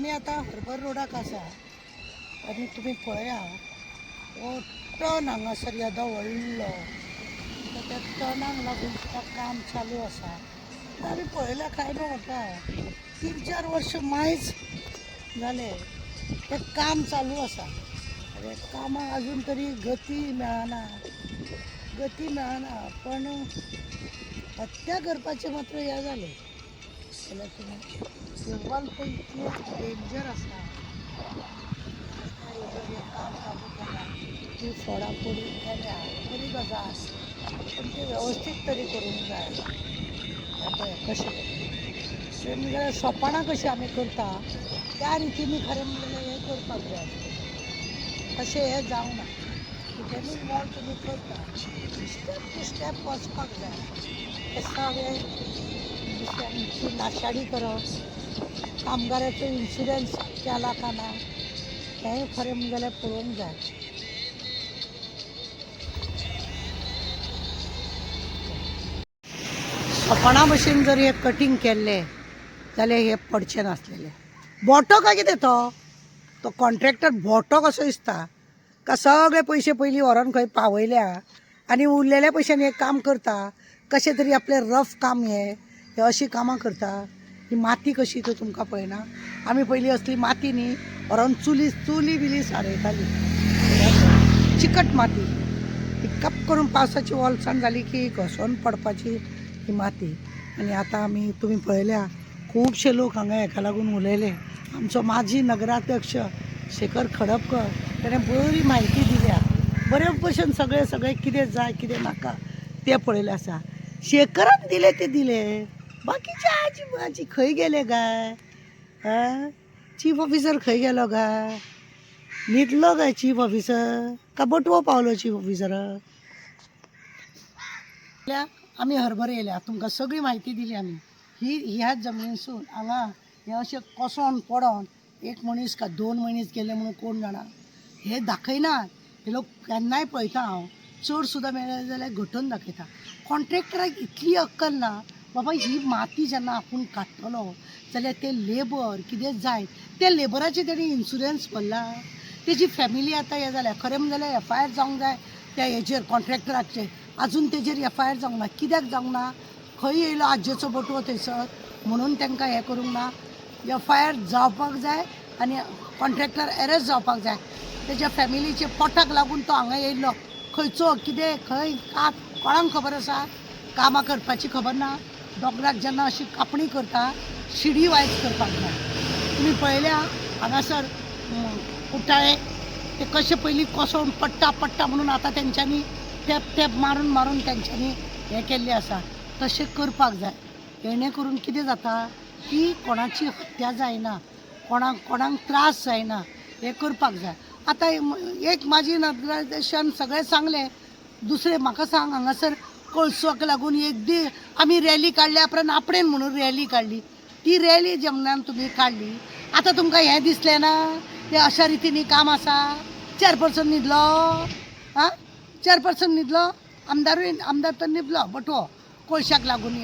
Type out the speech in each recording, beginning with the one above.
आम्ही आता हर्बर रोडाक आसा आणि तुम्ही पळया हो टर्न हांगासर येदो व्हडलो तर त्या टर्नाक लागून सुद्दां काम चालू आसा. आमी पळयल्या काय न्हू म्हाका 3-4 वर्ष मायज जाले ते काम चालू आसा. अरे कामाक अजून तरी गती पण हत्या करपाचे मात्र हे जाले जाल्यार तुम्ही वॉल तो इतले डेंजर आसा. काम चालू केला ती फोडाफोडी केल्या बरी गजाल पण ते व्यवस्थित तरी करूंक जाय. पळय कशें म्हणजे सोपाणां कशी आमी करता त्या रितीनी खरें म्हणल्यार हें करपाक जाय आसलें. तशें हें जावं ना. डिटेनिंग वॉल तुमी करता स्टेप टू स्टेप वचपाक जाय. हे सगळे दुसऱ्यांची नाशाडी करप कामगाराचो इन्शुरन्स केला का ना हेंय खरें म्हणलें जाल्यार पळोवंक जाय. सोपणा भशेन जर हे कटींग केल्लें जाल्यार हे पडचें नासलेलें. बोटो काय कितें तो कॉन्ट्रॅक्टर बोटो कसो दिसता का सगळे पयशे पयलीं व्हरोन खंय पावयल्या आनी उरलेल्या पयशांनी हे काम करता. कशें तरी आपलें रफ काम हे अशीं कामां करता. ही माती कशी तो तुमकां पळयना. आमी पयलीं असली माती न्ही व्हरोन चुली बिली सारयताली चिकट माती ती कप करून पावसाची वॉलसाण जाली की घसोन पडपाची ही माती. आनी आतां आमी तुमी पळयल्या खुबशे लोक हांगा हेका लागून उलयले. आमचो माजी नगराध्यक्ष शेखर खडपकर ताणें बरी म्हायती दिल्या. बरे भशेन सगळे कितें जाय कितें नाका तें पळयलें आसा. शेखरान दिले ते दिले बाकीचे आजी बाजी खंय गेले गाय. चीफ ऑफिसर खंय गेलो गाय. न्हिदलो गाय चीफ ऑफिसर का बटवो पावलो चीफ ऑफिसर. आमी हरभर येयल्या तुमकां सगळी म्हायती दिली आमी. ह्याच जमनीसून हांगा हे अशें कोसोन पडोन एक मनीस का 2 मनीस गेले म्हणून कोण जाणा हे दाखयनात. हे लोक केन्नाय पळयता हांव चड सुद्दां मेळ्ळे जाल्यार घटोवन दाखयता. कॉन्ट्रॅक्टराक इतली अक्कल ना बाबा ही माती जेन्ना आपूण काडटलो जाल्यार ते लेबर कितें जाय त्या लेबराचे तेणी इन्शुरन्स भरला. तेजी फॅमिली आतां हें जाल्या खरें म्हणल्यार FIR जावंक जाय त्या हेजेर कॉन्ट्रॅक्टराचेर. आजून तेजेर FIR जावंक ना. कित्याक जावंक ना. खंय येयलो आज्जेचो बटवो थंयसर म्हणून तांकां हें करूंक ना. FIR जावपाक जाय आनी कॉन्ट्रॅक्टर अरेस्ट जावपाक जाय. तेज्या फॅमिलीचे पोटाक लागून तो हांगा येयल्लो खंयचो कितें खंय कात कोणाक खबर आसा. कामां करपाची खबर ना. दोंगराक जेन्ना अशी कापणी करता शिडी वायज करपाक जाय. तुमी पळयल्या हांगासर कुट्टाळे ते कशे पयलीं कोसोन पडटा म्हणून आतां तेंच्यांनी टॅप मारून तेंच्यांनी हें केल्लें आसा. तशें करपाक जाय. हेणे करून कितें जाता की कोणाची हत्या जायना कोणाक त्रास जायना हें करपाक जाय. आतां एक म्हाजी नगराध्यक्षान सगळें सांगलें. दुसरें म्हाका सांग हांगासर कळसुआक लागून एक दी आमी रॅली काडल्या उपरांत आपणेन म्हणून रॅली काडली. ती रॅली जेन्नान तुमी काडली आतां तुमकां हें दिसलें ना तें अशा रितीनी काम आसा. चॅरपर्सन न्हिदलो चॅरपर्सन न्हिदलो आमदार तर न्हिदलो बटवो कोळशाक लागून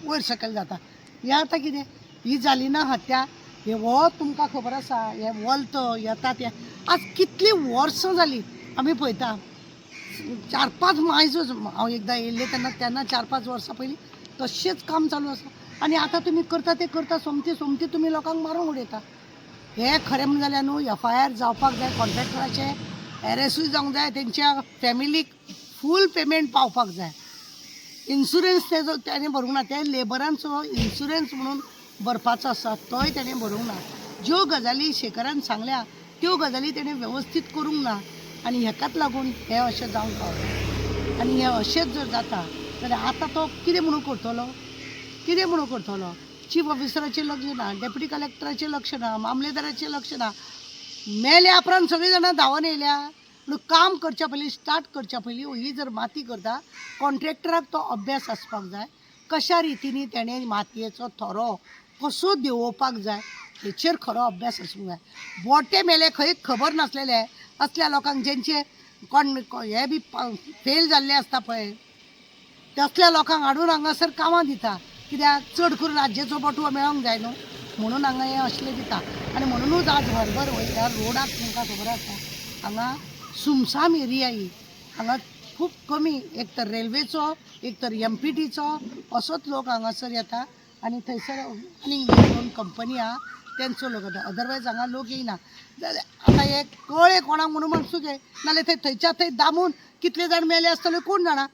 वयर सकयल जाता. हें आतां कितें ही जाली ना हत्या. हे हो तुमकां खबर आसा हे वॉल्त येता ते आज कितलीं वर्सां जालीं आमी पळयता. 4-5 मायजूच हांव एकदां येयल्लें तेन्ना 4-5 वर्सां पयलीं तशेंच काम चालू आसा. आनी आतां तुमी करता तें करता सोमती तुमी लोकांक मारूंक उडयता. हे खरें म्हणलें जाल्यार न्हू FIR जावपाक जाय कॉन्ट्रॅक्टराचे. अरेस्टूय जावंक जाय. तेंच्या फॅमिलीक फूल पेमेंट पावपाक जाय. इन्शुरन्स तेजो तेणें भरूंक ना. त्या लेबरांचो इन्शुरन्स म्हणून भरपाचो आसा तोय तेणें भरूंक ना. ज्यो गजाली शेखरान सांगल्या त्यो गजाली तेणें वेवस्थीत करूंक ना. आनी हेकाच लागून हें अशें जावंक पावलें. आनी हें अशेंच जर जाता जाल्यार आतां तो कितें म्हणून करतलो. चीफ ऑफिसराचें लक्ष ना. डेप्युटी कलेक्टराचें लक्ष ना. मामलेदाराचें लक्ष ना. मेल्या उपरांत सगळीं जाणां धांवन येयल्या. काम करच्या पयलीं स्टार्ट करच्या पयलीं ही जर माती करता कॉन्ट्रॅक्टराक तो अभ्यास आसपाक जाय. कशा रितीनी तेणें मातयेचो थरो कसो देंवोवपाक जाय हेचेर खरो अभ्यास आसूंक जाय. बोटे मेले खंय खबर नासलेले असल्या लोकांक जेंचे हे बी फेल जाल्ले आसता पळय तसल्या लोकांक हाडून हांगासर कामां दिता. कित्याक चड करून आज्जेचो बटवो मेळोंक जाय न्हू. म्हणून हांगा हे असले दिता आनी म्हणूनच आज हरभर वयल्या रोडाक तुमकां खबर आसा हांगा सुमसाम एरिया ही हांगा खूब कमी एक तर रेल्वेचो एक तर MPTचो असोच लोक हांगासर येता आनी थंयसर आनी दोन कंपनी आहा तेंचो लोक येता अदरवायज हांगा लोक येयना आतां हे कळ्ळे कोणाक म्हणून म्हणसूं गे नाल्यार थंयच्या थंय दामून कितले जाण मेले आसतले कोण जाणा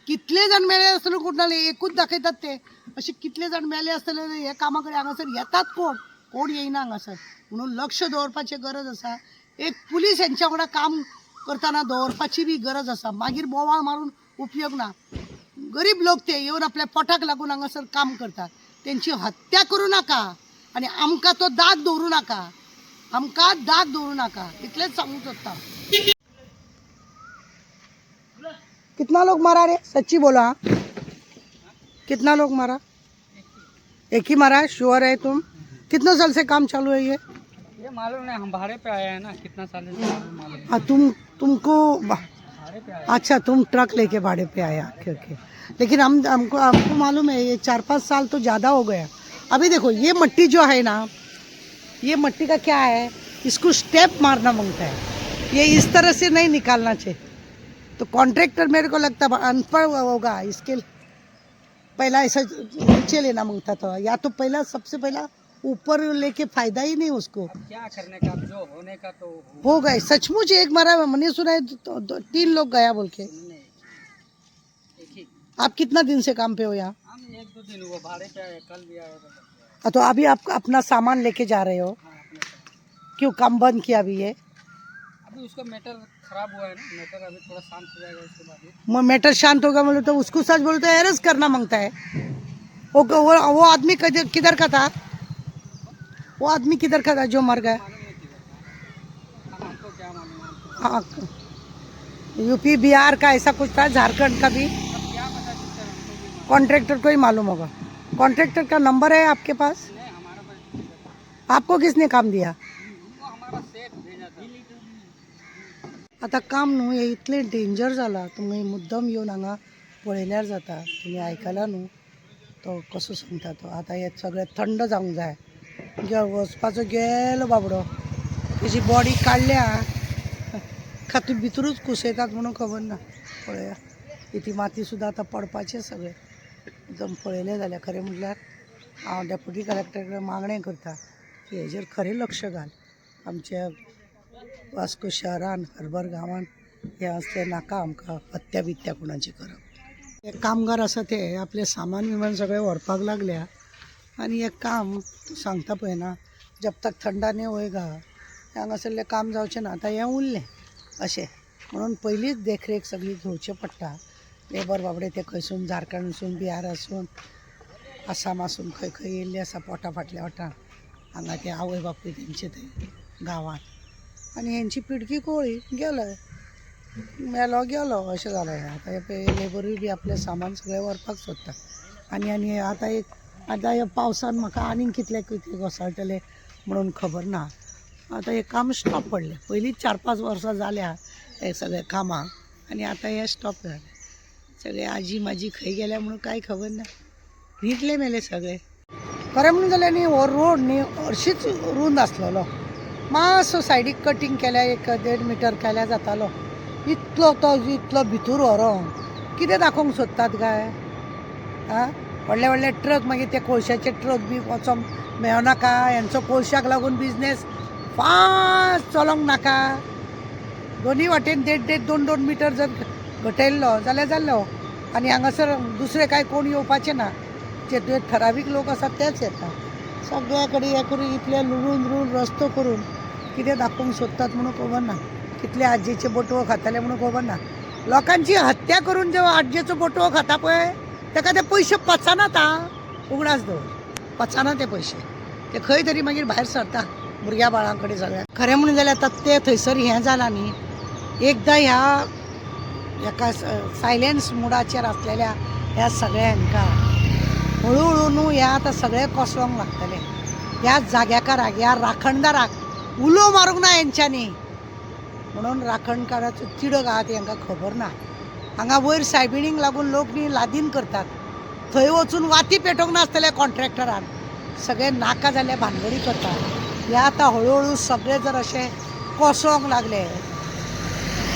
कितले जाण मेले आसतले कोण जाणा एकूच दाखयतात ते असे कितले जाण मेले आसतले हे कामा कडेन हांगासर येतात कोण येयना हांगासर म्हणून लक्ष दवरपाची गरज आसा एक पुलीस हेंच्या वांगडा काम करतना दवरपाची बी गरज आसा मागीर बोवाळ मारून उपयोग ना गरीब लोक ते येवन आपल्या पोटाक लागून हांगासर काम करतात तेंची हत्या करूं नाका आनी आमकां तो दाग दवरूं नाका आमकां दाग दवरूं नाका इतलेंच सांगूंक सोदता कितना लोग मारा रे सच्ची बोला हाँ? कितना लोग मारा एक ही मारा है श्योर है तुम कितने साल से काम चालू है ये मालूम नहीं हम भाड़े पे आए हैं ना कितना साल से मालूम हाँ तुमको भाड़े पे आए अच्छा तुम ट्रक लेके भाड़े पे आया ओके लेकिन हमको मालूम है ये 4-5 साल तो ज़्यादा हो गया अभी देखो ये मट्टी जो है ना ये मट्टी का क्या है इसको स्टेप मारना मांगता है ये इस तरह से नहीं निकालना चाहिए तो कॉन्ट्रैक्टर मेरे को लगता है अनपढ़ होगा इसके पहला ऐसा नीचे लेना मांगता था या तो पहला सबसे पहला ऊपर लेके फायदा ही नहीं उसको क्या करने का जो होने का तो हो गए सचमुच एक मारा मैंने सुना है 3 लोग गया बोल के एक ही आप कितना दिन से काम पे हो यहाँ हम 1-2 दिन हुआ भाड़े पे आए कल भी आए तो अभी आप अपना सामान लेके जा रहे हो अपने साथ। क्यों काम बंद किया अभी ये अभी उसका मैटर खराब हुआ है ना मैटर अभी थोड़ा शांत हो जाएगा उसके बाद मैटर शांत होगा बोले तो उसको सच बोलते हैं अरेस्ट करना मांगता है वो आदमी किधर का था वो आदमी किधर का था जो मर गया हमको क्या मालूम हाँ यूपी बिहार का ऐसा कुछ था झारखंड का भी क्या पता चलता हमको भी कॉन्ट्रैक्टर को ही मालूम होगा कॉन्ट्रैक्टर का नंबर है आपके पास नहीं हमारा पास आपको किसने काम दिया वो हमारा सेट भेजा था आता काम न्हू हे इतले डेंजर जाला तुम्ही मुद्दम येवन हांगा पळयल्यार जाता तुम्ही आयकला न्हू तो कसो सांगता तो आता हे सगळें थंड जावंक जाय वचपाचो गेलो बाबडो तेजी बॉडी काडल्या खातू भितरूच कुसयतात म्हणून खबर ना पळया ती माती सुद्दां आतां पडपाचें सगळें एकदम पळयलें जाल्यार खरें म्हटल्यार हांव डेप्युटी कलेक्टर कडेन मागणें करता की हेजेर खरें लक्ष घाल आमच्या वास्को शहरान हरभर गांवान हे असले नाका आमकां हत्या बित्या कोणाची करप एक कामगार आसा ते आपले सामान विमान सगळें व्हरपाक लागल्या आनी एक काम सांगता पळय ना जब तक थंडा नहीं होएगा हांगासरलें काम जावचें ना आतां हें उरलें अशें म्हणून पयलींच देखरेख सगळी घेवचें पडटा लेबर बाबडे ते खंयसून झारखंडसून बिहार आसून आसाम आसून खंय खंय येयल्ले आसा पोटा फाटल्या वाटार हांगा ते आवय बापूय तेंचे थंय गांवांत आनी हेंची पिडकी कोळी गेलो मेलो गेलो अशें जालें आतां हे लेबरूय बी आपलें सामान सगळें व्हरपाक सोदता आनी आतां ह्या पावसान म्हाका आनीक कितले घोसाळटले म्हणून खबर ना आतां हें काम स्टॉप पडलें पयलींच 4-5 वर्सां जाल्या हे सगळे कामाक आनी आतां हें स्टॉप जालें सगळे आजी माजी खंय गेल्या म्हणून कांय खबर ना न्हिदले मेले सगळे खरें म्हणून जाल्यार न्ही हो रोड न्ही हरशींच रुंद आसलेलो मातसो सायडीक कटींग केल्या 1-1.5 मिटर केल्या जातालो इतलो भितूर व्हरोन कितें दाखोवंक सोदतात काय आं व्हडले व्हडले ट्रक मागीर ते कोळशाचे ट्रक बी वचोंक मेळनाका हेंचो कोळशाक लागून बिजनेस फास्ट चलोंक नाका दोनी वाटेन 1.5-2 मिटर जर घटयल्लो जाल्यार जाल्लो आनी हांगासर दुसरे कांय कोण येवपाचे ना जे ठरावीक लोक आसात तेच येता सगळ्या कडेन हें करून इतले लुडून रस्तो करून कितें दाखोवंक सोदतात म्हणून खबर ना कितले आज्जेचे बोटवो खाताले म्हणून खबर ना लोकांची हत्या करून जेव्हा आज्जेचो बोटवो खाता पळय ताका ते पयशे पचनात उगडास दवर पचना ते पयशे ते खंय तरी मागीर भायर सरता भुरग्या बाळां कडेन सगळ्या खरें म्हणून जाल्यार आतां ते थंयसर हें जालां न्ही एकदां ह्या सायलेन्स मुडाचेर आसलेल्या ह्या सगळ्यांका हळू न्हू ह्या आतां सगळें कोसळोंक लागतलें ह्या जाग्याकाराक ह्या राखणदाराक उलो मारूंक ना हेंच्यांनी म्हणून राखणकाराचो तिडक आहा ती हांकां खबर ना हांगा वयर सायबिणीक लागून लोक न्ही लादीन करतात थंय वचून वाती पेटोवंक नासतले कॉन्ट्रॅक्टरान सगळे नाका जाल्ले भानगडी करता हे आतां हळूहळू सगळे जर अशे कोसोंक लागले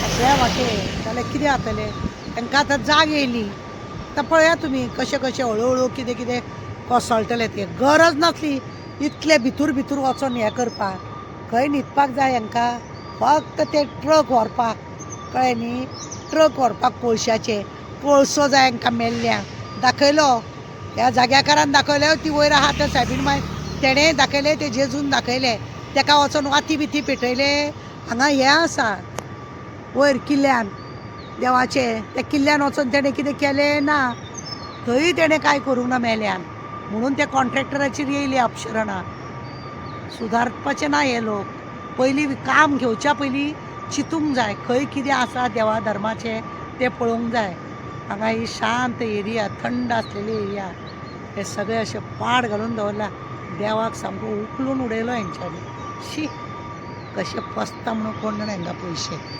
अशे वाटे जाल्यार कितें जातलें तांकां आतां जाग येयली आतां पळया तुमी कशें कशें हळूहळू कितें कितें कोसळटलें तें गरज नासली इतले भितूर भितूर वचोन हें करपाक खंय न्हिदपाक जाय हांकां फक्त ते ट्रक व्हरपाक कळ्ळें न्ही ट्रक व्हरपाक कोळशाचे कोळसो जाय हांकां मेल्ल्यांक दाखयलो ह्या जाग्याकारान दाखयले ती वयर आहा त्या सायबीण माय तेणें दाखयले ते जेजून दाखयले तेका वचोन वाती बिती पेटयले हांगा हें आसा वयर किल्ल्यान देवाचे त्या किल्ल्यान वचोन तेणें कितें केलें ना थंय तेणें कांय करूंक ना मेल्यान म्हणून ते कॉन्ट्रॅक्टराचेर येयले अपशरणां सुदारपाचे ना हे लोक पयलीं काम घेवच्या पयलीं चिंतूंक जाय खंय कितें आसा देवा धर्माचें तें पळोवंक जाय हांगा ही शांत एरिया थंड आसलेली एरिया हे सगळे अशे पाड घालून दवरला देवाक सामको उखलून उडयलो हेंच्यांनी शी कशें पसता म्हणून कोण जाणा हांकां पयशे